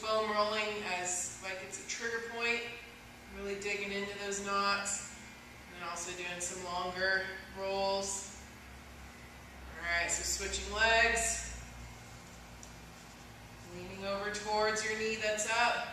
foam rolling as like it's a trigger point, really digging into those knots, and then also doing some longer rolls. Alright, so switching legs, leaning over towards your knee that's up.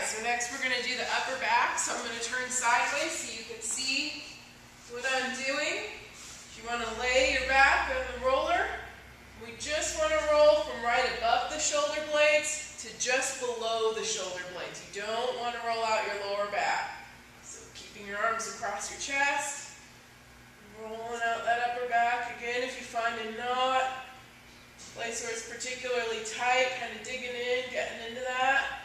So next we're going to do the upper back. So I'm going to turn sideways so you can see what I'm doing. If you want to lay your back on the roller, we just want to roll from right above the shoulder blades to just below the shoulder blades. You don't want to roll out your lower back. So keeping your arms across your chest, rolling out that upper back. Again, if you find a knot, place where it's particularly tight, kind of digging in, getting into that.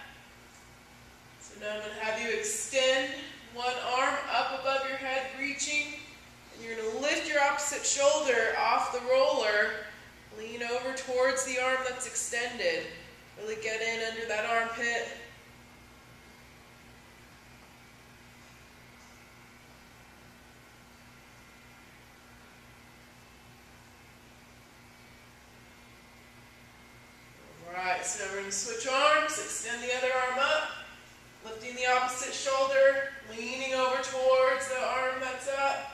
Now I'm going to have you extend one arm up above your head, reaching, and you're going to lift your opposite shoulder off the roller, lean over towards the arm that's extended. Really get in under that armpit. Alright, so now we're going to switch arms, extend the other arm up. Lifting the opposite shoulder, leaning over towards the arm that's up.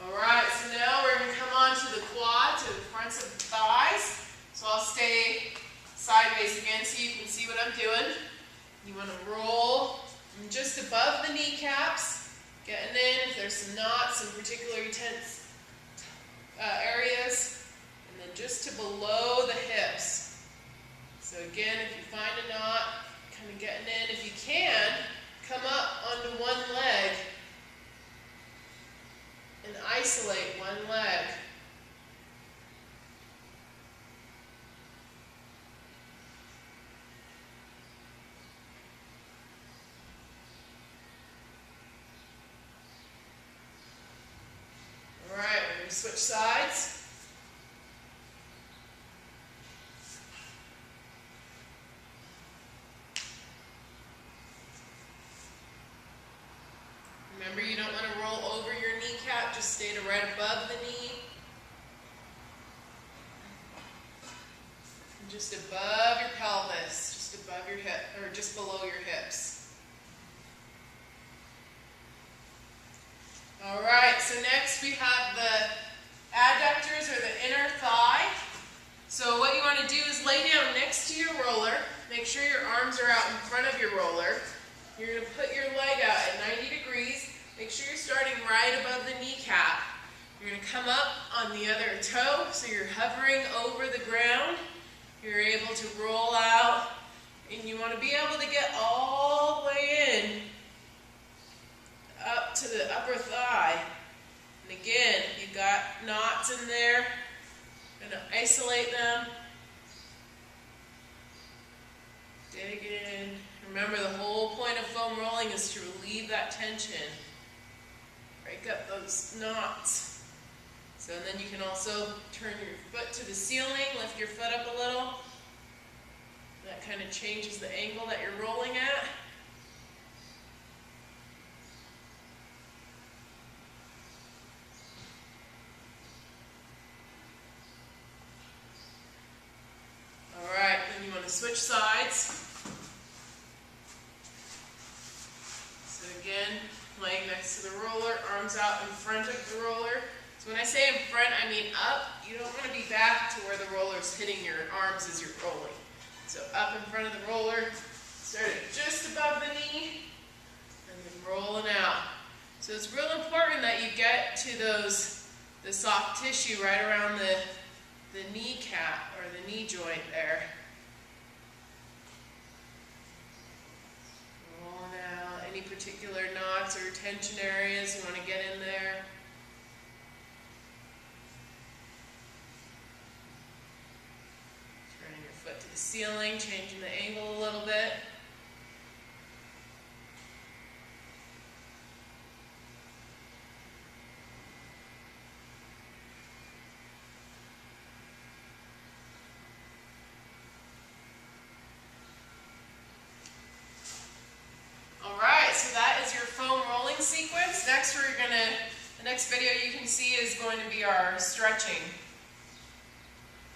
Alright, so now we're going to come on to the quad, to the fronts of the thighs. So I'll stay sideways again so you can see what I'm doing. You want to roll just above the kneecaps, getting in if there's some knots, some particularly tense areas, and then just to below the hips. So again, if you find a knot, kind of getting in. If you can, come up onto one leg and isolate one leg. Switch sides. Remember, you don't want to roll over your kneecap, just stay to right above the knee. And just above your pelvis, just above your hip, or just below your hips. Alright, so next we have the adductors or the inner thigh. So what you want to do is lay down next to your roller. Make sure your arms are out in front of your roller. You're going to put your leg out at 90 degrees. Make sure you're starting right above the kneecap. You're going to come up on the other toe, so you're hovering over the ground. You're able to roll out, and you want to be able to get all the way in up to the upper thigh. And again, you've got knots in there. I'm going to isolate them. Dig in. Remember, the whole point of foam rolling is to relieve that tension. Break up those knots. So and then you can also turn your foot to the ceiling, lift your foot up a little. That kind of changes the angle that you're rolling at. Alright, then you want to switch sides. So again, laying next to the roller, arms out in front of the roller. So when I say in front, I mean up. You don't want to be back to where the roller's hitting your arms as you're rolling. So up in front of the roller, start at just above the knee, and then rolling out. So it's real important that you get to the soft tissue right around the kneecap or the knee joint there. Rolling out. Any particular knots or tension areas, you want to get in there. the ceiling, changing the angle a little bit. Alright, so that is your foam rolling sequence. Next the next video you can see is going to be our stretching.